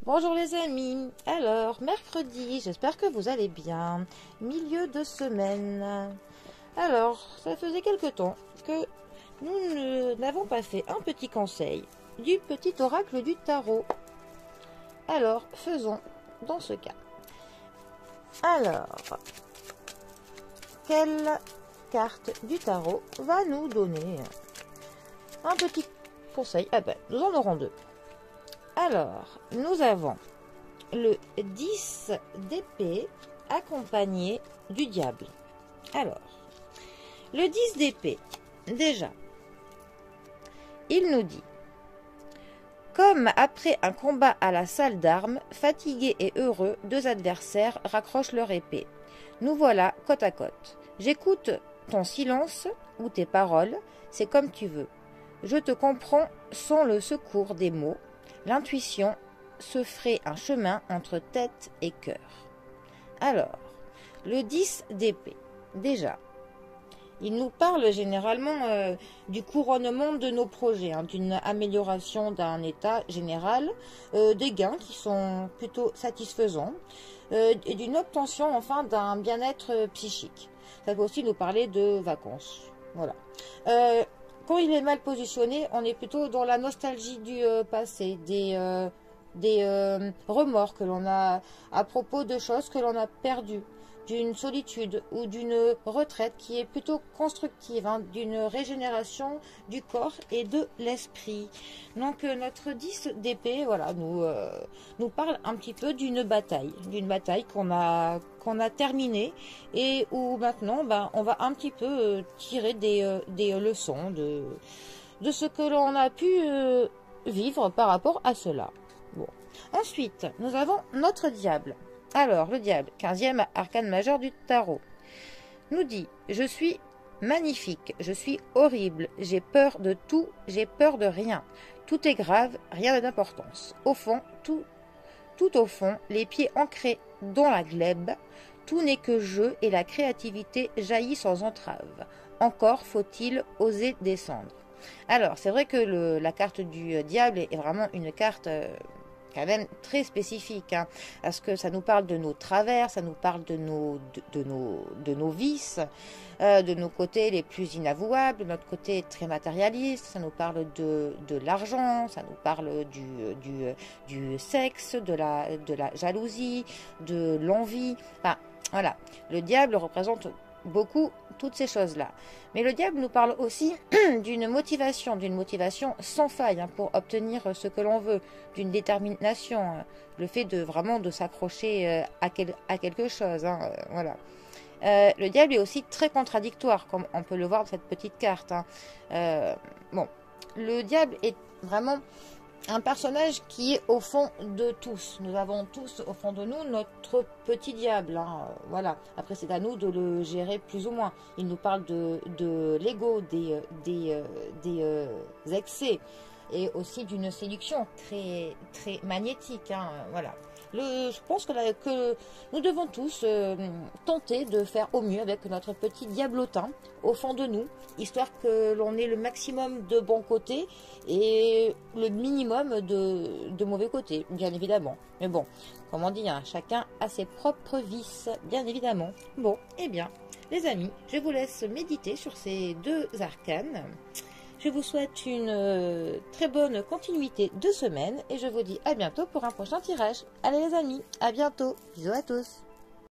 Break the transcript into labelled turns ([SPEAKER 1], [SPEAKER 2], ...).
[SPEAKER 1] Bonjour les amis, alors mercredi, j'espère que vous allez bien, milieu de semaine. Alors, ça faisait quelque temps que n'avons pas fait un petit conseil du petit oracle du tarot. Alors, faisons dans ce cas. Alors, quelle carte du tarot va nous donner un petit conseil? Ah ben, nous en aurons deux. Alors, nous avons le 10 d'épée accompagné du diable. Alors, le 10 d'épée, déjà, il nous dit: comme après un combat à la salle d'armes, fatigués et heureux, deux adversaires raccrochent leur épée. Nous voilà côte à côte. J'écoute ton silence ou tes paroles, c'est comme tu veux. Je te comprends sans le secours des mots. L'intuition se ferait un chemin entre tête et cœur. Alors, le 10 d'épée, déjà, il nous parle généralement du couronnement de nos projets, d'une amélioration d'un état général, des gains qui sont plutôt satisfaisants, et d'une obtention enfin d'un bien-être psychique. Ça peut aussi nous parler de vacances. Voilà. Quand il est mal positionné, on est plutôt dans la nostalgie du passé, des remords que l'on a à propos de choses que l'on a perdues, d'une solitude ou d'une retraite qui est plutôt constructive, d'une régénération du corps et de l'esprit. Donc notre 10 d'épée, voilà, nous parle un petit peu d'une bataille qu'on a terminée et où maintenant on va un petit peu tirer des leçons de ce que l'on a pu vivre par rapport à cela. Bon. Ensuite, nous avons notre diable. Alors, le diable, 15e arcane majeur du tarot, nous dit: je suis magnifique, je suis horrible, j'ai peur de tout, j'ai peur de rien. Tout est grave, rien d'importance. Au fond, tout au fond, les pieds ancrés dans la glèbe, tout n'est que jeu et la créativité jaillit sans entrave. Encore faut-il oser descendre. Alors, c'est vrai que la carte du diable est vraiment une carte quand même très spécifique, parce que ça nous parle de nos travers, ça nous parle de nos vices, de nos côtés les plus inavouables, de notre côté très matérialiste, ça nous parle de l'argent, ça nous parle du sexe, de la jalousie, de l'envie. Enfin, voilà, le diable représente beaucoup toutes ces choses-là. Mais le diable nous parle aussi d'une motivation sans faille pour obtenir ce que l'on veut, d'une détermination, le fait de vraiment de s'accrocher à quelque chose. Voilà. Le diable est aussi très contradictoire, comme on peut le voir dans cette petite carte. Bon, le diable est vraiment un personnage qui est au fond de tous. Nous avons tous au fond de nous notre petit diable. Voilà. Après, c'est à nous de le gérer plus ou moins. Il nous parle de l'ego, des excès et aussi d'une séduction très, très magnétique. Voilà. Je pense que nous devons tous tenter de faire au mieux avec notre petit diablotin au fond de nous, histoire que l'on ait le maximum de bons côtés et le minimum de mauvais côtés, bien évidemment. Mais bon, comme on dit, chacun a ses propres vices, bien évidemment. Bon, eh bien, les amis, je vous laisse méditer sur ces deux arcanes. Je vous souhaite une très bonne continuité de semaine et je vous dis à bientôt pour un prochain tirage. Allez les amis, à bientôt. Bisous à tous.